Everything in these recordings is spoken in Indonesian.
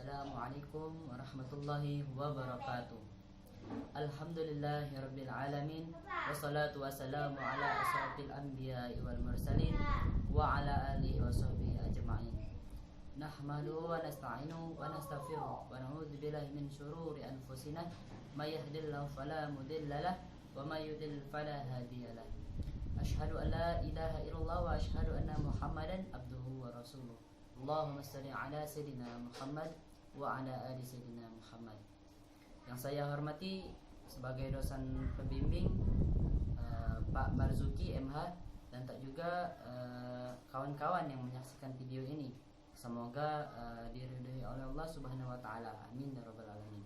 Assalamualaikum warahmatullahi wabarakatuh. Alhamdulillahirabbil alamin wassalatu wassalamu ala asyrafil anbiya'i wal mursalin wa ala alihi washabbihi ajma'in. Nahmaduhu wa nasta'inu wa nastaghfiruh wa na'udzu billahi min syururi anfusina may yahdihillahu fala mudilla lahu wa may yudlil fala hadiya lahu. Asyhadu an la ilaha illallah wa asyhadu anna Muhammadan abduhu wa rasuluh. Allahumma shalli ala sayyidina Muhammad wa ala ali sayyidina Muhammad. Yang saya hormati sebagai dosen pembimbing Pak Marzuki MH dan tak juga kawan-kawan yang menyaksikan video ini. Semoga diridhoi oleh Allah Subhanahu wa taala. Amin ya rabbal alamin.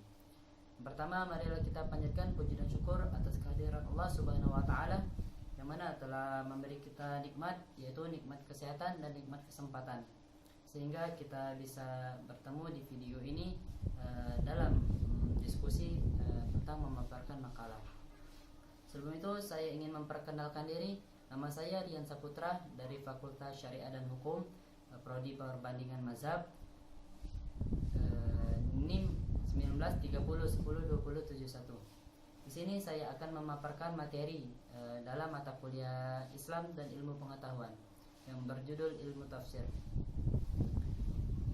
Pertama, marilah kita panjatkan puji dan syukur atas kehadiran Allah Subhanahu wa taala yang mana telah memberi kita nikmat, yaitu nikmat kesehatan dan nikmat kesempatan, sehingga kita bisa bertemu di video ini dalam diskusi tentang memaparkan makalah. Sebelum itu saya ingin memperkenalkan diri. Nama saya Dian Saputra dari Fakultas Syariah dan Hukum, Prodi Perbandingan Mazhab, NIM 1930102071. Di sini saya akan memaparkan materi dalam mata kuliah Islam dan Ilmu Pengetahuan yang berjudul Ilmu Tafsir.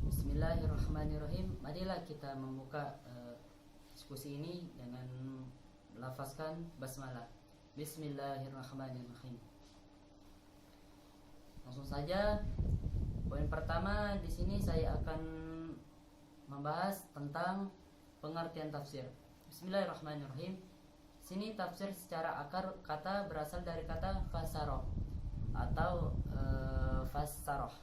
Bismillahirrahmanirrahim. Marilah kita membuka diskusi ini dengan melafazkan basmalah. Bismillahirrahmanirrahim. Langsung saja. Poin pertama di sini saya akan membahas tentang pengertian tafsir. Bismillahirrahmanirrahim. Sini tafsir secara akar kata berasal dari kata fasaroh atau fasaroh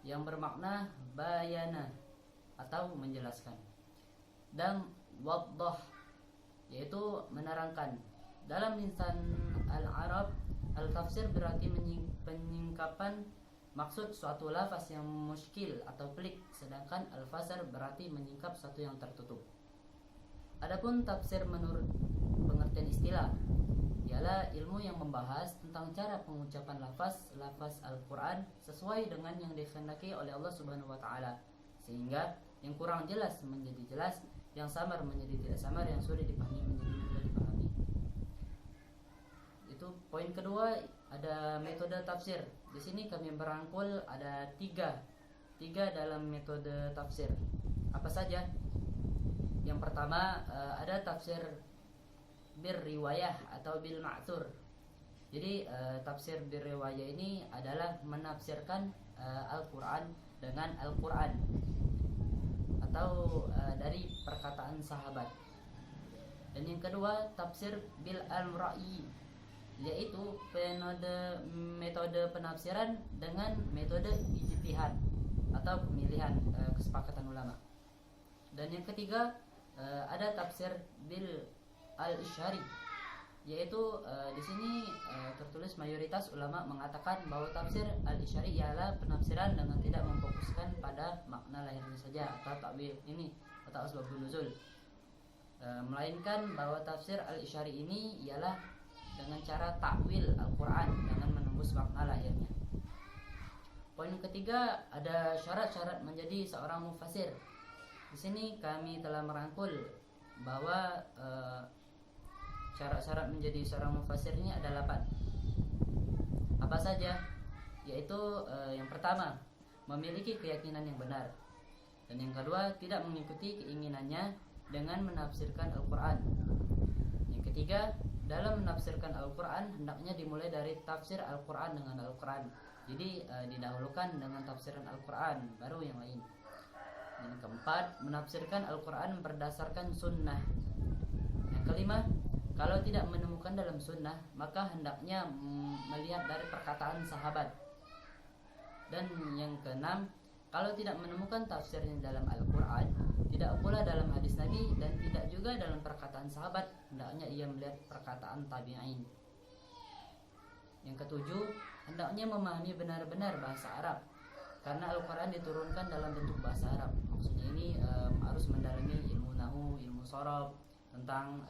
yang bermakna bayana atau menjelaskan, dan waddah yaitu menerangkan. Dalam lisan al-Arab, al-tafsir berarti penyingkapan maksud suatu lafaz yang muskil atau pelik, sedangkan al-fasar berarti menyingkap sesuatu yang tertutup. Adapun tafsir menurut pengertian istilah ialah ilmu yang membahas tentang cara pengucapan lafaz Al-Quran sesuai dengan yang dikehendaki oleh Allah Subhanahu wa taala, sehingga yang kurang jelas menjadi jelas, yang samar menjadi tidak samar, yang sulit dipahami menjadi mudah dipahami. Itu poin kedua. Ada metode tafsir. Di sini kami berangkul ada tiga dalam metode tafsir. Apa saja? Yang pertama ada tafsir bir riwayah atau bil ma'thur. Jadi tafsir bir riwayah ini adalah menafsirkan Al-Quran dengan Al-Quran atau dari perkataan sahabat. Dan yang kedua tafsir bil al-ra'yi, yaitu metode penafsiran dengan metode ijtihad atau pemilihan kesepakatan ulama. Dan yang ketiga ada tafsir bil al-isyari, yaitu di sini tertulis mayoritas ulama mengatakan bahwa tafsir al-isyari ialah penafsiran dengan tidak memfokuskan pada makna lahirnya saja atau takwil ini atau asbabun nuzul, melainkan bahwa tafsir al-isyari ini ialah dengan cara takwil Al-Quran dengan menembus makna lahirnya. Poin ketiga ada syarat-syarat menjadi seorang mufassir. Di sini kami telah merangkul bahwa syarat-syarat menjadi seorang mufassir ini ada 8. Apa saja? Yaitu yang pertama, memiliki keyakinan yang benar. Dan yang kedua, tidak mengikuti keinginannya dengan menafsirkan Al-Quran. Yang ketiga, dalam menafsirkan Al-Quran hendaknya dimulai dari tafsir Al-Quran dengan Al-Quran. Jadi didahulukan dengan tafsiran Al-Quran, baru yang lain. Yang keempat, menafsirkan Al-Quran berdasarkan sunnah. Yang kelima, kalau tidak menemukan dalam sunnah, maka hendaknya melihat dari perkataan sahabat. Dan yang keenam, kalau tidak menemukan tafsirnya dalam Al-Quran, tidak pula dalam hadis Nabi, dan tidak juga dalam perkataan sahabat, hendaknya ia melihat perkataan tabi'in. Yang ketujuh, hendaknya memahami benar-benar bahasa Arab, karena Al-Quran diturunkan dalam bentuk bahasa Arab. Maksudnya ini harus mendalami ilmu nahu, ilmu sorob tentang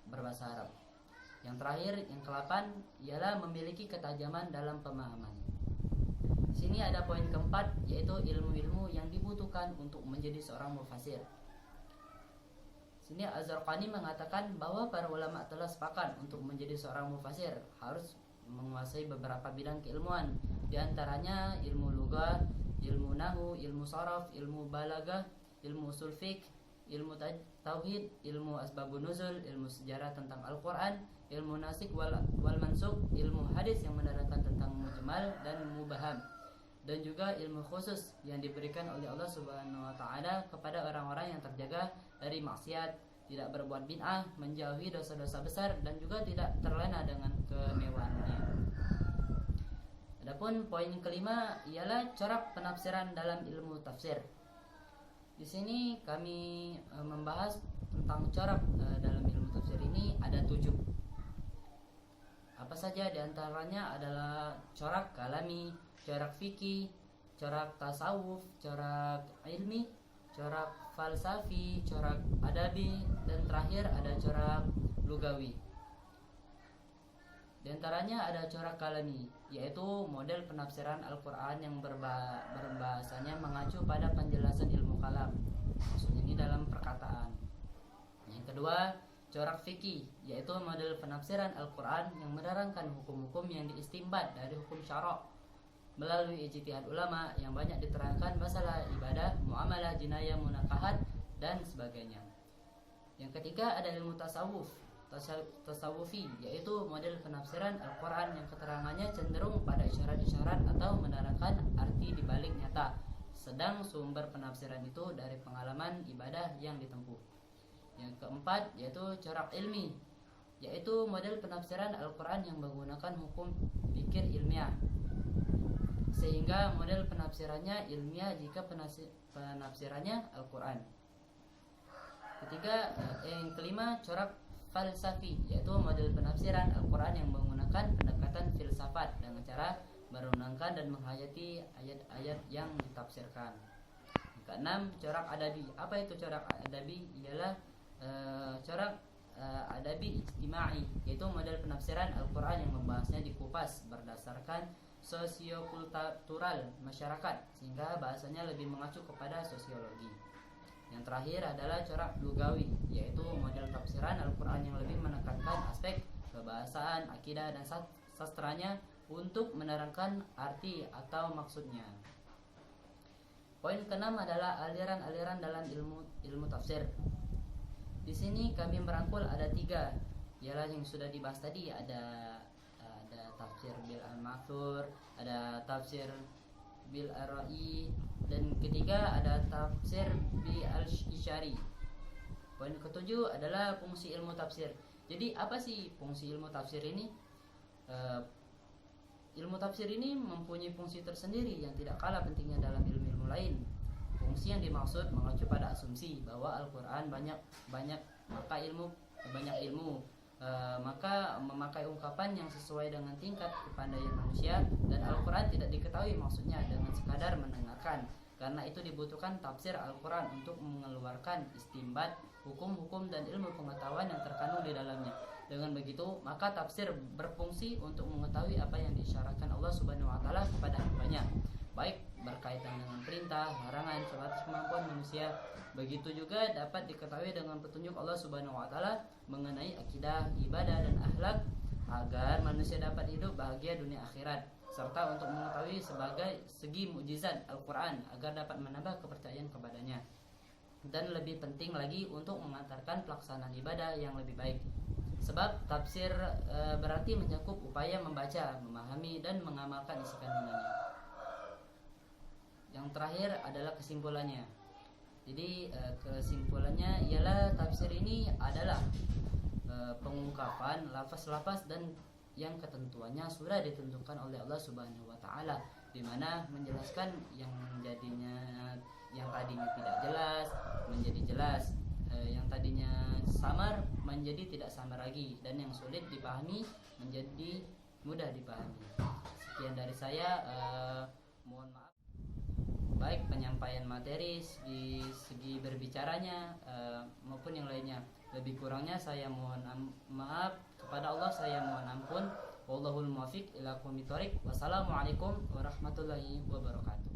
berbahasa Arab. Yang terakhir, yang ke-8 ialah memiliki ketajaman dalam pemahaman. Di sini ada poin keempat, yaitu ilmu-ilmu yang dibutuhkan untuk menjadi seorang mufasir. Sini Az-Zarqani mengatakan bahwa para ulama telah sepakat untuk menjadi seorang mufasir harus menguasai beberapa bidang keilmuan, di antaranya ilmu lugah, ilmu nahwu, ilmu sharaf, ilmu balaghah, ilmu usul fiqh, ilmu tauhid, ilmu asbabun nuzul, ilmu sejarah tentang Al-Qur'an, ilmu nasikh wal mansukh, ilmu hadis yang menerangkan tentang mujmal dan mubaham, dan juga ilmu khusus yang diberikan oleh Allah Subhanahu wa taala kepada orang-orang yang terjaga dari maksiat, tidak berbuat bid'ah, menjauhi dosa-dosa besar, dan juga tidak terlena dengan kemewahannya. Adapun poin kelima ialah corak penafsiran dalam ilmu tafsir. Di sini kami membahas tentang corak dalam ilmu tafsir ini ada 7. Apa saja diantaranya adalah corak kalami, corak fikih, corak tasawuf, corak ilmi, corak falsafi, corak adabi, dan terakhir ada corak lugawi. Di antaranya ada corak kalami, yaitu model penafsiran Al-Quran yang berbahasanya mengacu pada penjelasan ilmu kalam, maksudnya ini dalam perkataan. Yang kedua, corak fikih, yaitu model penafsiran Al-Quran yang menerangkan hukum-hukum yang diistimbat dari hukum syara' melalui ijtihad ulama yang banyak diterangkan masalah ibadah, muamalah, jinayah, munakahat, dan sebagainya. Yang ketiga ada ilmu tasawufi, yaitu model penafsiran Al-Quran yang keterangannya cenderung pada isyarat-isyarat atau menerangkan arti dibalik nyata, sedang sumber penafsiran itu dari pengalaman ibadah yang ditempuh. Yang keempat yaitu corak ilmi, yaitu model penafsiran Al-Quran yang menggunakan hukum pikir ilmiah, sehingga model penafsirannya ilmiah jika penafsirannya Al-Quran. Yang kelima corak falsafi, yaitu model penafsiran Al-Quran yang menggunakan pendekatan filsafat dengan cara merenungkan dan menghayati ayat-ayat yang ditafsirkan. Yang keenam corak adabi. Apa itu corak adabi? Ialah corak adabi ijtimai, yaitu model penafsiran Al-Quran yang membahasnya dikupas berdasarkan sosiokultural masyarakat, sehingga bahasanya lebih mengacu kepada sosiologi. Yang terakhir adalah corak lugawi, yaitu model tafsiran Al-Quran yang lebih menekankan aspek kebahasaan, akidah, dan sastranya untuk menerangkan arti atau maksudnya. Poin keenam adalah aliran-aliran dalam ilmu tafsir. Di sini kami merangkul ada 3, ialah yang sudah dibahas tadi, ada tafsir bil al-ma'thur, ada tafsir bil ar-ra'i, dan ketiga ada tafsir bil al-isyari. Poin ketujuh adalah fungsi ilmu tafsir. Jadi apa sih fungsi ilmu tafsir ini? Ilmu tafsir ini mempunyai fungsi tersendiri yang tidak kalah pentingnya dalam ilmu-ilmu lain. Fungsi yang dimaksud mengacu pada asumsi bahwa Al-Quran banyak ilmu, maka memakai ungkapan yang sesuai dengan tingkat kepandaian manusia, dan Al-Quran tidak diketahui maksudnya dengan sekadar mendengarkan. Karena itu dibutuhkan tafsir Al-Quran untuk mengeluarkan istimbat, hukum-hukum, dan ilmu pengetahuan yang terkandung di dalamnya. Dengan begitu, maka tafsir berfungsi untuk mengetahui apa yang diisyaratkan Allah Subhanahu wa taala kepada hambanya, baik berkaitan dengan perintah, larangan, sebatas kemampuan manusia. Begitu juga dapat diketahui dengan petunjuk Allah Subhanahu wa taala mengenai akidah, ibadah, dan akhlak, agar manusia dapat hidup bahagia dunia akhirat, serta untuk mengetahui sebagai segi mukjizat Al-Quran agar dapat menambah kepercayaan kepadanya, dan lebih penting lagi untuk mengantarkan pelaksanaan ibadah yang lebih baik. Sebab tafsir berarti mencakup upaya membaca, memahami, dan mengamalkan isi kandungannya. Yang terakhir adalah kesimpulannya. Jadi kesimpulannya ialah tafsir ini adalah pengungkapan lafaz-lafaz dan yang ketentuannya sudah ditentukan oleh Allah Subhanahu wa taala, di mana menjelaskan yang tadinya tidak jelas menjadi jelas, yang tadinya samar menjadi tidak samar lagi, dan yang sulit dipahami menjadi mudah dipahami. Sekian dari saya, mohon maaf baik penyampaian materi di segi berbicaranya maupun yang lainnya. Lebih kurangnya saya mohon maaf kepada Allah, saya mohon ampun. Wallahul muwaffiq ila aqwamit thoriq. Wassalamualaikum warahmatullahi wabarakatuh.